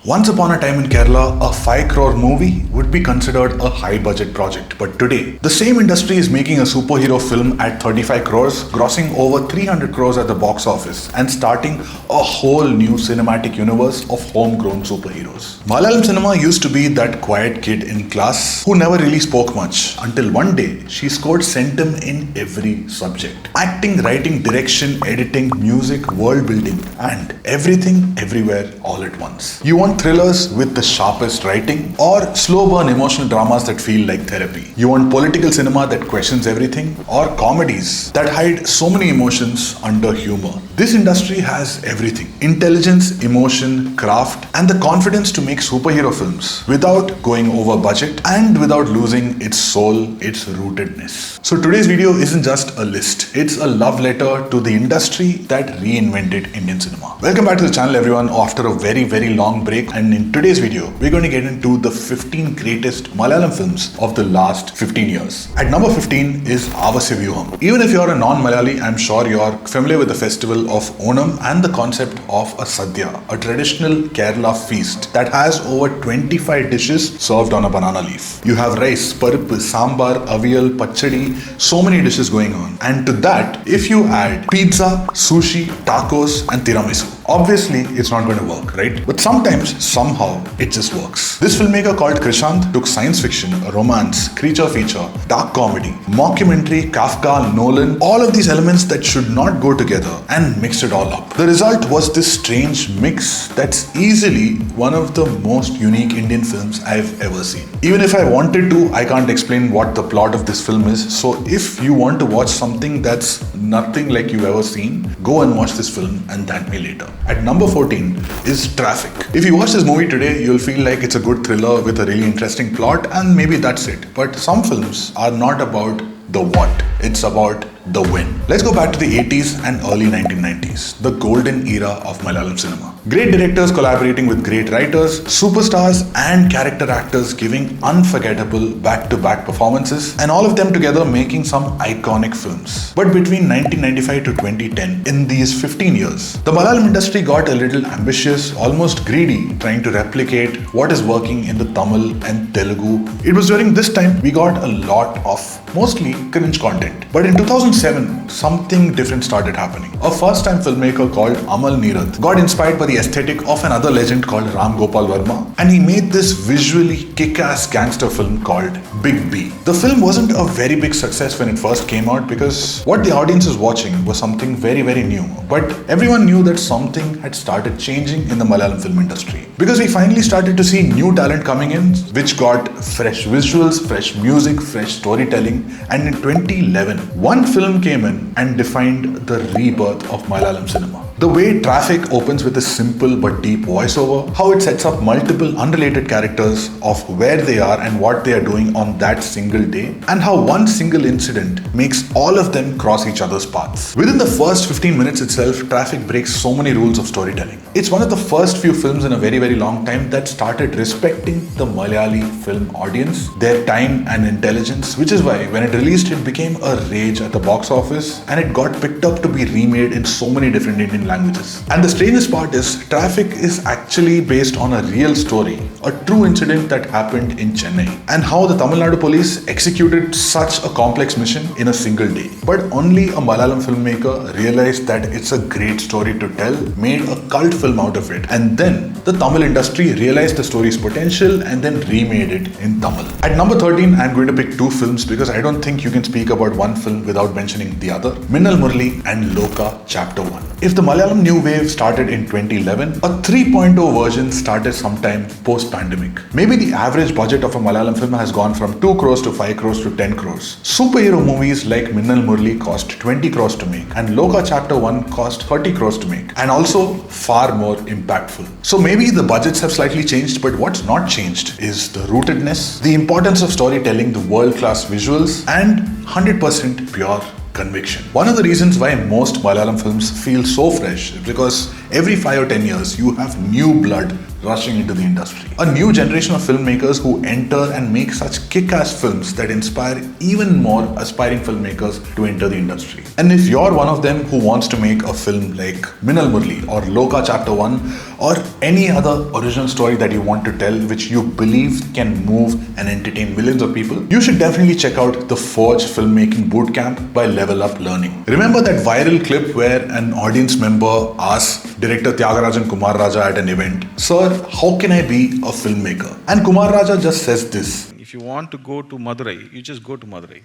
Once upon a time in Kerala, a 5 crore movie would be considered a high budget project. But today, the same industry is making a superhero film at 35 crores, grossing over 300 crores at the box office, and starting a whole new cinematic universe of homegrown superheroes. Malayalam cinema used to be that quiet kid in class who never really spoke much, until one day she scored centum in every subject. Acting, writing, direction, editing, music, world building, and everything, everywhere, all at once. You want thrillers with the sharpest writing, or slow burn emotional dramas that feel like therapy? You want political cinema that questions everything, or comedies that hide so many emotions under humor? This industry has everything: intelligence, emotion, craft, and the confidence to make superhero films without going over budget and without losing its soul, its rootedness. So today's video isn't just a list, it's a love letter to the industry that reinvented Indian cinema. Welcome back to the channel, everyone, after a very long break. And in today's video, we're going to get into the 15 greatest Malayalam films of the last 15 years. At number 15 is Avasya Vyuham. Even if you're a non-Malayali, I'm sure you're familiar with the festival of Onam and the concept of a Sadhya, a traditional Kerala feast that has over 25 dishes served on a banana leaf. You have rice, parippu, sambar, aviyal, pachadi, so many dishes going on. And to that, if you add pizza, sushi, tacos, and tiramisu, obviously it's not going to work, right? But sometimes, somehow, it just works. This filmmaker called Krishant took science fiction, romance, creature feature, dark comedy, mockumentary, Kafka, Nolan, all of these elements that should not go together, and mixed it all up. The result was this strange mix that's easily one of the most unique Indian films I've ever seen. Even if I wanted to, I can't explain what the plot of this film is. So if you want to watch something that's nothing like you've ever seen, go and watch this film and thank me later. At number 14 is Traffic. If you watch this movie today, you'll feel like it's a good thriller with a really interesting plot, and maybe that's it. But some films are not about the what, it's about the when. Let's go back to the 80s and early 1990s, the golden era of Malayalam cinema. Great directors collaborating with great writers, superstars and character actors giving unforgettable back-to-back performances, and all of them together making some iconic films. But between 1995 to 2010, in these 15 years, the Malayalam industry got a little ambitious, almost greedy, trying to replicate what is working in the Tamil and Telugu. It was during this time we got a lot of mostly cringe content. But in 2007, something different started happening. A first-time filmmaker called Amal Neerath got inspired by the aesthetic of another legend called Ram Gopal Verma, and he made this visually kick-ass gangster film called Big B. The film wasn't a very big success when it first came out because what the audience was watching was something very new. But everyone knew that something had started changing in the Malayalam film industry, because we finally started to see new talent coming in, which got fresh visuals, fresh music, fresh storytelling. And in 2011, one film came in and defined the rebirth of Malayalam cinema. The way Traffic opens with a simple but deep voiceover, how it sets up multiple unrelated characters of where they are and what they are doing on that single day, and how one single incident makes all of them cross each other's paths. Within the first 15 minutes itself, Traffic breaks so many rules of storytelling. It's one of the first few films in a very long time that started respecting the Malayali film audience, their time and intelligence, which is why when it released, it became a rage at the box office, and it got picked up to be remade in so many different Indian languages. And the strangest part is, Traffic is actually based on a real story, a true incident that happened in Chennai, and how the Tamil Nadu police executed such a complex mission in a single day. But only a Malayalam filmmaker realized that it's a great story to tell, made a cult film out of it, and then the Tamil industry realized the story's potential and then remade it in Tamil. At number 13, I'm going to pick two films because I don't think you can speak about one film without mentioning the other: Minnal Murali and Lokah Chapter 1. If the Malayalam new wave started in 2011, a 3.0 version started sometime post-pandemic. Maybe the average budget of a Malayalam film has gone from 2 crores to 5 crores to 10 crores. Superhero movies like Minnal Murali cost 20 crores to make, and Lokah Chapter 1 cost 30 crores to make, and also far more impactful. So maybe the budgets have slightly changed, but what's not changed is the rootedness, the importance of storytelling, the world-class visuals, and 100% pure conviction. One of the reasons why most Malayalam films feel so fresh is because every 5 or 10 years you have new blood rushing into the industry. A new generation of filmmakers who enter and make such kick-ass films that inspire even more aspiring filmmakers to enter the industry. And if you're one of them who wants to make a film like Minnal Murali or Lokah Chapter 1 or any other original story that you want to tell which you believe can move and entertain millions of people, you should definitely check out the Forge Filmmaking Bootcamp by Level Up Learning. Remember that viral clip where an audience member asked director Tyagarajan Kumar Raja at an event, "Sir, how can I be a filmmaker?" And Kumar Raja just says this: "If you want to go to Madurai, you just go to Madurai."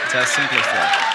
It's as simple as that.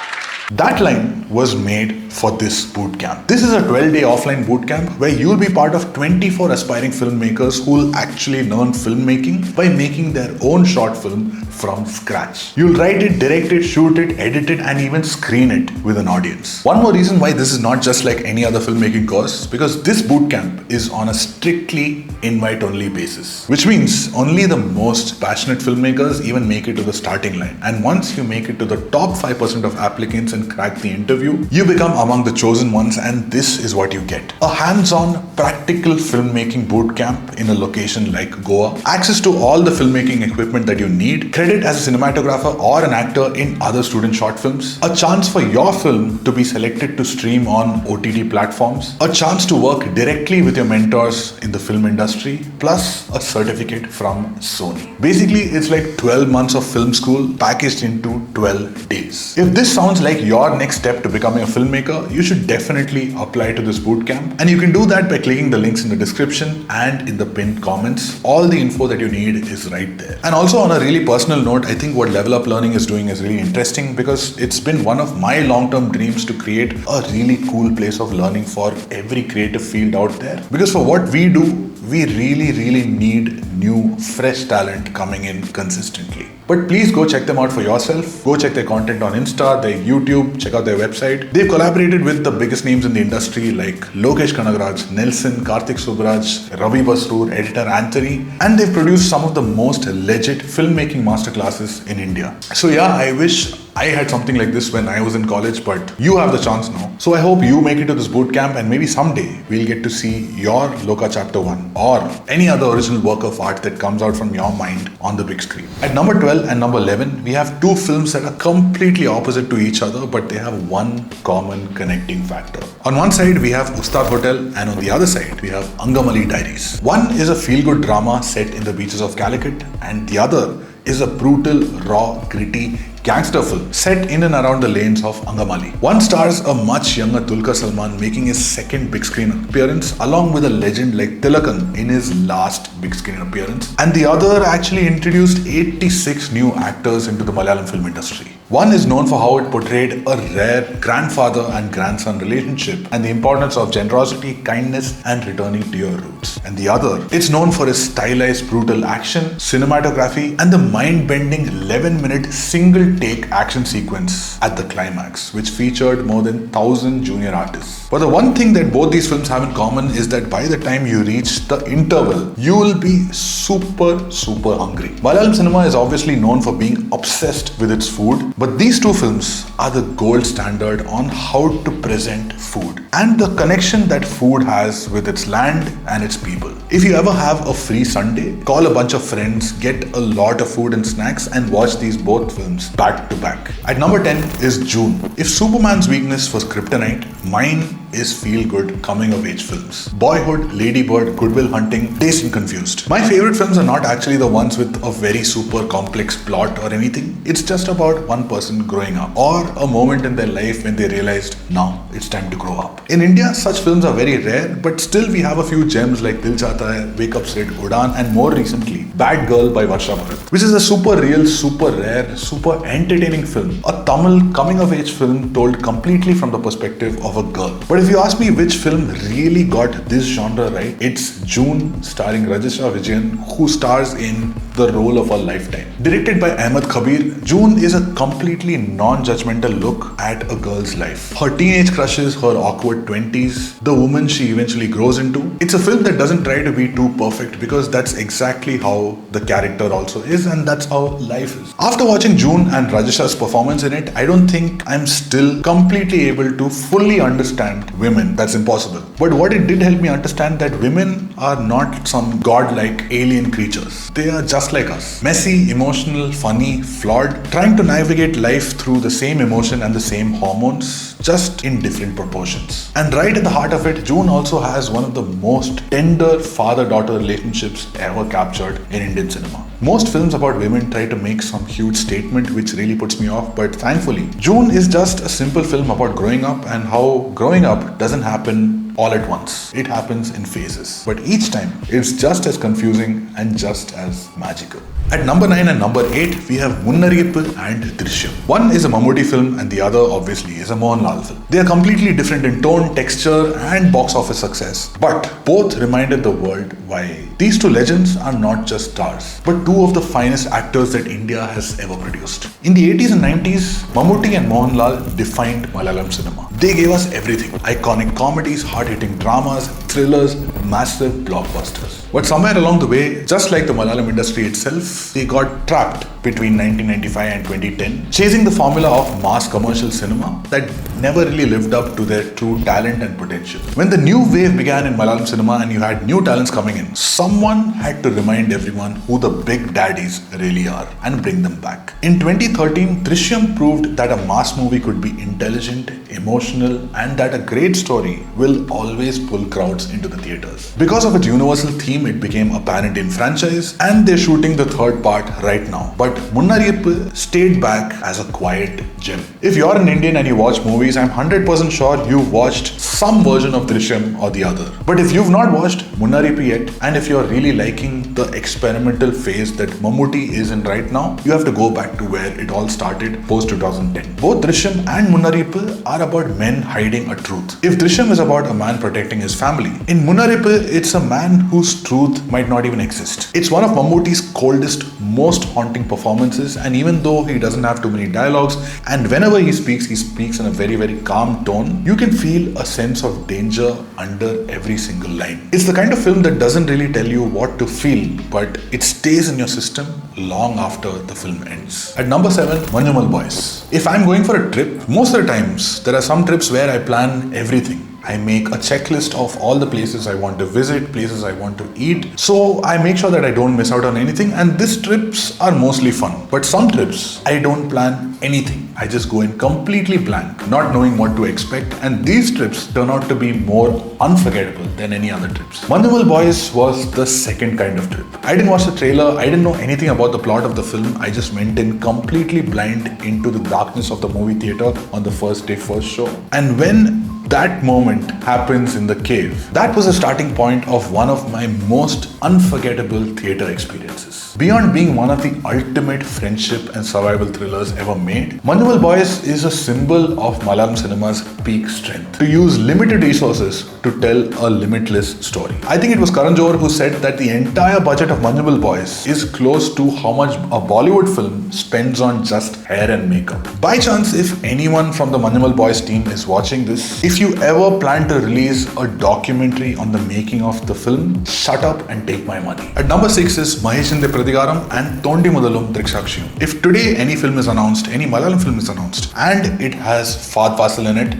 That line was made for this bootcamp. This is a 12-day offline bootcamp where you'll be part of 24 aspiring filmmakers who will actually learn filmmaking by making their own short film from scratch. You'll write it, direct it, shoot it, edit it, and even screen it with an audience. One more reason why this is not just like any other filmmaking course, because this bootcamp is on a strictly invite-only basis, which means only the most passionate filmmakers even make it to the starting line. And once you make it to the top 5% of applicants and crack the interview, you become among the chosen ones, and this is what you get: a hands-on, practical filmmaking bootcamp in a location like Goa, access to all the filmmaking equipment that you need, credit as a cinematographer or an actor in other student short films, a chance for your film to be selected to stream on OTT platforms, a chance to work directly with your mentors in the film industry, plus a certificate from Sony. Basically, it's like 12 months of film school packaged into 12 days. If this sounds like your next step to becoming a filmmaker, you should definitely apply to this bootcamp, and you can do that by clicking the links in the description and in the pinned comments. All the info that you need is right there. And also, on a really personal note, I think what Level Up Learning is doing is really interesting because it's been one of my long-term dreams to create a really cool place of learning for every creative field out there. Because for what we do, we really need new, fresh talent coming in consistently. But please go check them out for yourself. Go check their content on Insta, their YouTube, check out their website. They've collaborated with the biggest names in the industry like Lokesh Kanagaraj, Nelson, Karthik Subraj, Ravi Basroor, editor Anthony, and they've produced some of the most legit filmmaking masterclasses in India. So yeah, I wish I had something like this when I was in college, but you have the chance now. So I hope you make it to this bootcamp, and maybe someday we'll get to see your Lokah Chapter 1 or any other original work of art that comes out from your mind on the big screen. At number 12 and number 11, we have two films that are completely opposite to each other, but they have one common connecting factor. On one side, we have Ustad Hotel, and on the other side, we have Angamali Diaries. One is a feel-good drama set in the beaches of Calicut, and the other is a brutal, raw, gritty gangster film set in and around the lanes of Angamali. One stars a much younger Dulquer Salmaan making his second big screen appearance along with a legend like Tilakan in his last big screen appearance, and the other actually introduced 86 new actors into the Malayalam film industry. One is known for how it portrayed a rare grandfather and grandson relationship and the importance of generosity, kindness, and returning to your roots. And the other, it's known for its stylized brutal action, cinematography, and the mind-bending 11-minute single-take action sequence at the climax, which featured more than 1,000 junior artists. But the one thing that both these films have in common is that by the time you reach the interval, you will be super hungry. Malayalam cinema is obviously known for being obsessed with its food, but these two films are the gold standard on how to present food and the connection that food has with its land and its people. If you ever have a free Sunday, call a bunch of friends, get a lot of food and snacks, and watch these both films back to back. At number 10 is June. If Superman's weakness was kryptonite, mine is feel-good coming-of-age films. Boyhood, Lady Bird, Good Will Hunting, Dazed and Confused. My favorite films are not actually the ones with a very super complex plot or anything. It's just about one person growing up or a moment in their life when they realized, now it's time to grow up. In India, such films are very rare, but still we have a few gems like Dil Chahta Hai, Wake Up Sid, Udaan, and more recently, Bad Girl by Varsha Bharat, which is a super real, super rare, super entertaining film. A Tamil coming-of-age film told completely from the perspective of a girl. But if you ask me which film really got this genre right, it's June, starring Rajeshra Vijayan, who stars in the role of a lifetime. Directed by Ahmed Kabir, June is a completely non-judgmental look at a girl's life. Her teenage crushes, her awkward 20s, the woman she eventually grows into. It's a film that doesn't try to be too perfect because that's exactly how the character also is, and that's how life is. After watching June and Rajisha's performance in it, I don't think I'm still completely able to fully understand women. That's impossible. But what it did help me understand that women are not some godlike alien creatures. They are just like us. Messy, emotional, funny, flawed, trying to navigate life through the same emotion and the same hormones, just in different proportions. And right at the heart of it, June also has one of the most tender father-daughter relationships ever captured in Indian cinema. Most films about women try to make some huge statement which really puts me off, but thankfully, June is just a simple film about growing up and how growing up doesn't happen all at once. It happens in phases. But each time, it's just as confusing and just as magical. At number 9 and number 8, we have Munnariyappu and Drishyam. One is a Mammootty film and the other obviously is a Mohanlal film. They are completely different in tone, texture and box office success. But both reminded the world why these two legends are not just stars, but two of the finest actors that India has ever produced. In the 80s and 90s, Mammootty and Mohanlal defined Malayalam cinema. They gave us everything. Iconic comedies, hard-hitting dramas, thrillers, massive blockbusters. But somewhere along the way, just like the Malayalam industry itself, they got trapped between 1995 and 2010, chasing the formula of mass commercial cinema that never really lived up to their true talent and potential. When the new wave began in Malayalam cinema and you had new talents coming in, someone had to remind everyone who the big daddies really are and bring them back. In 2013, Drishyam proved that a mass movie could be intelligent, emotional, and that a great story will always pull crowds into the theatres. Because of its universal theme, it became a pan-Indian franchise, and they're shooting the third part right now. But Munnariyappu stayed back as a quiet gem. If you're an Indian and you watch movies, I'm 100% sure you've watched some version of Drishyam or the other. But if you've not watched Munnariyappu yet, and if you're really liking the experimental phase that Mammootty is in right now, you have to go back to where it all started post 2010. Both Drishyam and Munnariyappu are about men hiding a truth. If Drishyam is about a man protecting his family, in Munnariyappu it's a man whose truth might not even exist. It's one of Mammootty's coldest, most haunting performances, and even though he doesn't have too many dialogues, and whenever he speaks in a very, very calm tone, you can feel a sense of danger under every single line. It's the kind of film that doesn't really tell you what to feel, but it stays in your system long after the film ends. At number 7, Manjumal Boys. If I'm going for a trip, most of the times there are some trips where I plan everything. I make a checklist of all the places I want to visit, places I want to eat. So I make sure that I don't miss out on anything, and these trips are mostly fun. But some trips, I don't plan anything. I just go in completely blank, not knowing what to expect, and these trips turn out to be more unforgettable than any other trips. Manjumal Boys was the second kind of trip. I didn't watch the trailer, I didn't know anything about the plot of the film. I just went in completely blind into the darkness of the movie theater on the first day, first show. And when that moment happens in the cave, that was the starting point of one of my most unforgettable theatre experiences. Beyond being one of the ultimate friendship and survival thrillers ever made, Manjumal Boys is a symbol of Malayalam cinema's peak strength. To use limited resources to tell a limitless story. I think it was Karan Johar who said that the entire budget of Manjumal Boys is close to how much a Bollywood film spends on just hair and makeup. By chance, if anyone from the Manjumal Boys team is watching this, if you ever plan to release a documentary on the making of the film, shut up and take my money. At number 6 is Maheshinte Prathigaram and Thondi Mudalum Drishyam. If today any film is announced, any Malayalam film is announced, and it has Fahad Fasil in it,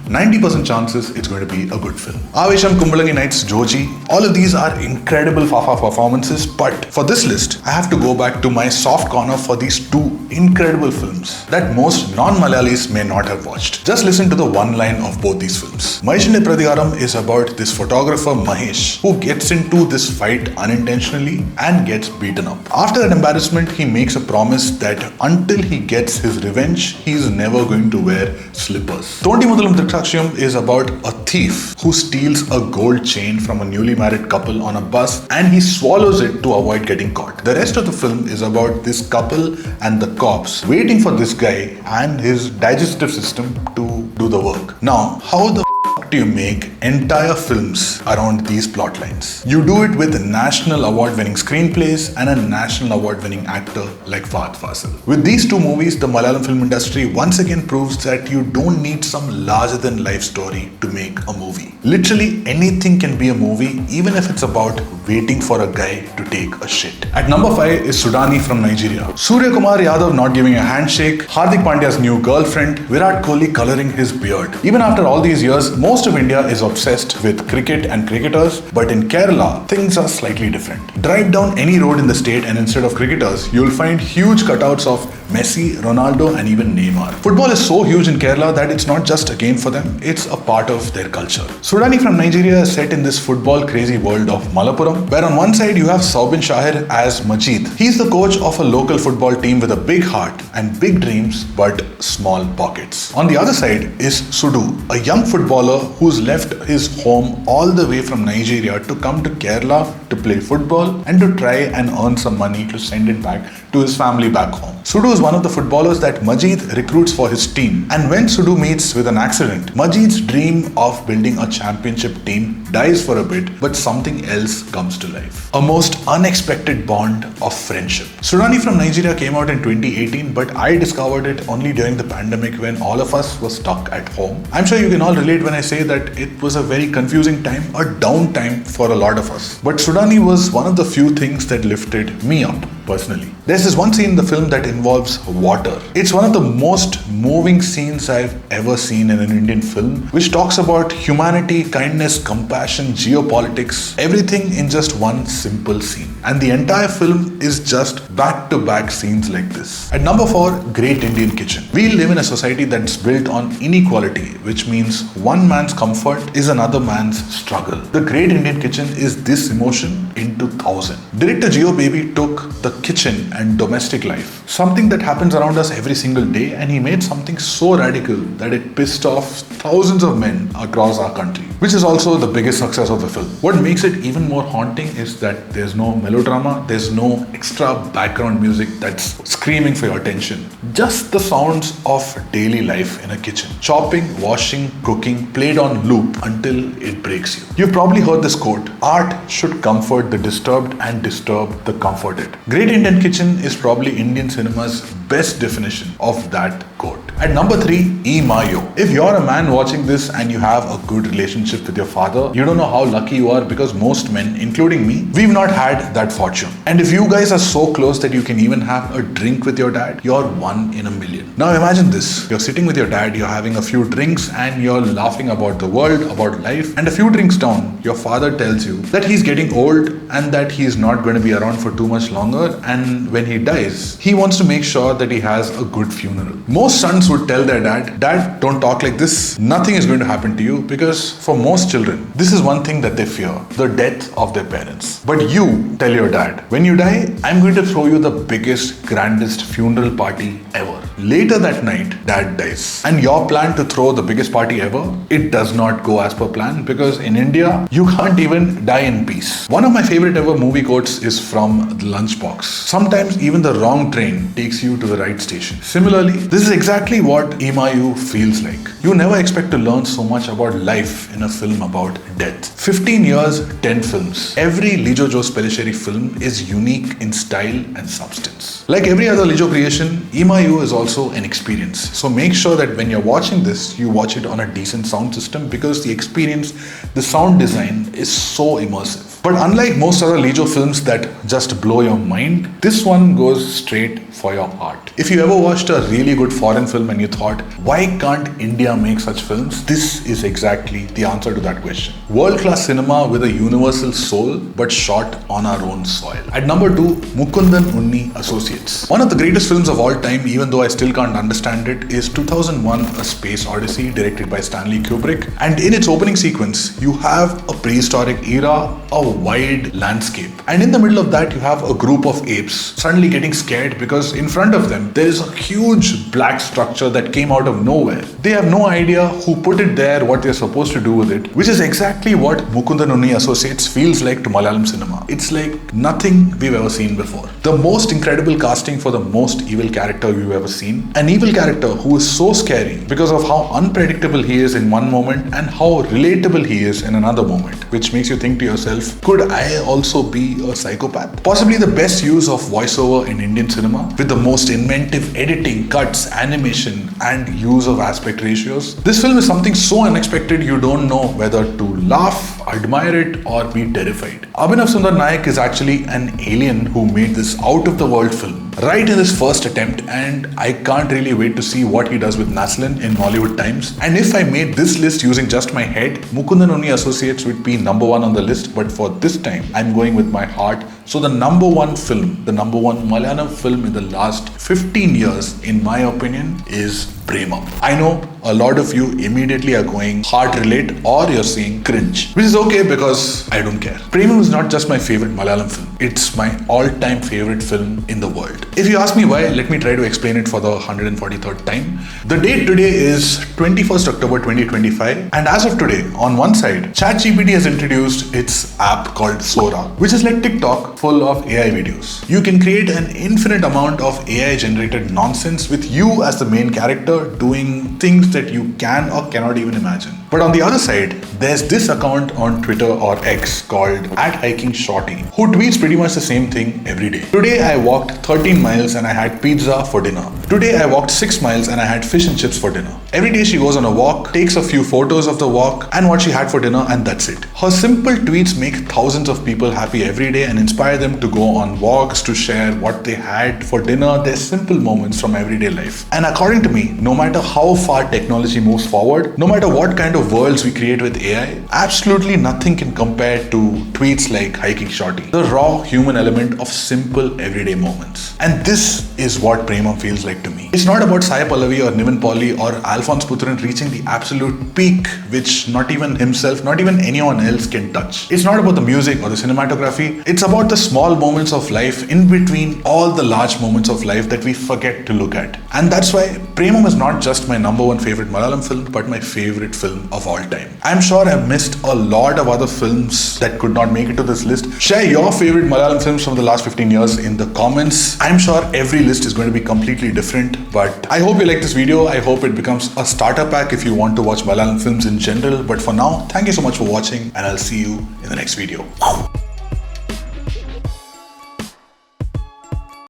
90% chances it's going to be a good film. Avesham, Kumbalangi Nights, Joji, all of these are incredible Fafa performances, but for this list, I have to go back to my soft corner for these two incredible films that most non-Malayalis may not have watched. Just listen to the one line of both these films. Maheshinte Prathigaram is about this photographer Mahesh who gets into this fight unintentionally and gets beaten up. After that embarrassment, he makes a promise that until he gets his revenge, he is never going to wear slippers. Thondi Mudalum Drishyam is about a thief who steals a gold chain from a newly married couple on a bus and he swallows it to avoid getting caught. The rest of the film is about this couple and the cops waiting for this guy and his digestive system to do the work. Now, how the do you make entire films around these plot lines? You do it with national award-winning screenplays and a national award-winning actor like Fahad Fasil. With these two movies, the Malayalam film industry once again proves that you don't need some larger-than-life story to make a movie. Literally anything can be a movie, even if it's about waiting for a guy to take a shit. At number 5 is Sudani from Nigeria. Surya Kumar Yadav not giving a handshake, Hardik Pandya's new girlfriend, Virat Kohli coloring his beard. Even after all these years, most of India is obsessed with cricket and cricketers, but in Kerala, things are slightly different. Drive down any road in the state and instead of cricketers, you'll find huge cutouts of Messi, Ronaldo and even Neymar. Football is so huge in Kerala that it's not just a game for them, it's a part of their culture. Sudani from Nigeria is set in this football crazy world of Malappuram, where on one side you have Saubin Shahir as Majid. He's the coach of a local football team with a big heart and big dreams but small pockets. On the other side is Sudu, a young footballer who's left his home all the way from Nigeria to come to Kerala to play football and to try and earn some money to send it back to his family back home. Sudu is one of the footballers that Majid recruits for his team, and when Sudu meets with an accident, Majid's dream of building a championship team dies for a bit, but something else comes to life. A most unexpected bond of friendship. Sudani from Nigeria came out in 2018, but I discovered it only during the pandemic when all of us were stuck at home. I'm sure you can all relate when I say that it was a very confusing time, a down time for a lot of us. But Sudani was one of the few things that lifted me up personally. There's this one scene in the film that involves water. It's one of the most moving scenes I've ever seen in an Indian film, which talks about humanity, kindness, compassion, geopolitics, everything in just one simple scene. And the entire film is just back-to-back scenes like this. At number 4, Great Indian Kitchen. We live in a society that's built on inequality, which means one man's comfort is another man's struggle. The Great Indian Kitchen is this emotion into 1,000. Director Geo Baby took the kitchen and domestic life, something that happens around us every single day, and he made something so radical that it pissed off thousands of men across our country, which is also the biggest success of the film. What makes it even more haunting is that there's no melodrama, there's no extra background music that's screaming for your attention. Just the sounds of daily life in a kitchen. Chopping, washing, cooking, played on loop until it breaks you. You've probably heard this quote, art should comfort the disturbed and disturb the comforted. Great Indian Kitchen is probably Indian cinema's best definition of that quote. At number 3, Ee.Ma.Yau. If you're a man watching this and you have a good relationship with your father, you don't know how lucky you are, because most men, including me, we've not had that fortune. And if you guys are so close that you can even have a drink with your dad, you're one in a million. Now imagine this. You're sitting with your dad, you're having a few drinks and you're laughing about the world, about life, and a few drinks down, your father tells you that he's getting old and that he's not going to be around for too much longer, and when he dies, he wants to make sure that he has a good funeral. Most sons would tell their dad, "Dad, don't talk like this. Nothing is going to happen to you," because for most children, this is one thing that they fear, the death of their parents. But you tell your dad, "When you die, I'm going to throw you the biggest, grandest funeral party ever." Later that night, dad dies. And your plan to throw the biggest party ever, it does not go as per plan, because in India, you can't even die in peace. One of my favorite ever movie quotes is from The Lunchbox. Sometimes even the wrong train takes you to the right station. Similarly, this is exactly what Ee.Ma.Yau feels like. You never expect to learn so much about life in a film about death. 15 years, 10 films. Every Lijo Jose Pellicerri film is unique in style and substance. Like every other Lijo creation, Ee.Ma.Yau is also an experience. So make sure that when you're watching this, you watch it on a decent sound system, because the experience, the sound design is so immersive. But unlike most other Lijo films that just blow your mind, this one goes straight for your heart. If you ever watched a really good foreign film and you thought, why can't India make such films? This is exactly the answer to that question. World-class cinema with a universal soul, but shot on our own soil. At number 2, Mukundan Unni Associates. One of the greatest films of all time, even though I still can't understand it, is 2001 A Space Odyssey, directed by Stanley Kubrick. And in its opening sequence, you have a prehistoric era, a wide landscape. And in the middle of that, you have a group of apes suddenly getting scared because in front of them, there is a huge black structure that came out of nowhere. They have no idea who put it there, what they're supposed to do with it, which is exactly what Mukundan Unni Associates feels like to Malayalam cinema. It's like nothing we've ever seen before. The most incredible casting for the most evil character you've ever seen. An evil character who is so scary because of how unpredictable he is in one moment and how relatable he is in another moment, which makes you think to yourself, could I also be a psychopath? Possibly the best use of voiceover in Indian cinema, with the most inventive editing, cuts, animation, and use of aspect ratios. This film is something so unexpected you don't know whether to laugh admire it or be terrified. Abhinav Sundar Nayak is actually an alien who made this out-of-the-world film right in his first attempt, and I can't really wait to see what he does with Naslin in Mollywood Times. And if I made this list using just my head, Mukundan Unni Associates would be number one on the list, but for this time, I'm going with my heart. So the number one film, the number one Malayalam film in the last 15 years, in my opinion, is Prema. I know a lot of you immediately are going heart relate or you're saying cringe, which is okay because I don't care. Prema is not just my favorite Malayalam film, it's my all-time favorite film in the world. If you ask me why, let me try to explain it for the 143rd time. The date today is 21st October 2025, and as of today, on one side, ChatGPT has introduced its app called Sora, which is like TikTok full of AI videos. You can create an infinite amount of AI generated nonsense with you as the main character doing things that you can or cannot even imagine. But on the other side, there's this account on Twitter or X called @HikingShorty, who tweets pretty much the same thing every day. Today I walked 13 miles and I had pizza for dinner. Today I walked 6 miles and I had fish and chips for dinner. Every day she goes on a walk, takes a few photos of the walk and what she had for dinner, and that's it. Her simple tweets make thousands of people happy every day and inspire them to go on walks, to share what they had for dinner, their simple moments from everyday life. And according to me, no matter how far technology moves forward, no matter what kind of worlds we create with AI, absolutely nothing can compare to tweets like Hiking Shorty. The raw human element of simple everyday moments. And this is what Prema feels like to me. It's not about Sai Pallavi or Nivin Pauly or Alphonse Putran reaching the absolute peak which not even himself, not even anyone else can touch. It's not about the music or the cinematography. It's about the small moments of life in between all the large moments of life that we forget to look at. And that's why Prema is not just my number one favorite Malayalam film, but my favorite film of all time. I'm sure I've missed a lot of other films that could not make it to this list. Share your favorite Malayalam films from the last 15 years in the comments. I'm sure every list is going to be completely different, but I hope you like this video. I hope it becomes a starter pack if you want to watch Malayalam films in general. But for now, thank you so much for watching, and I'll see you in the next video.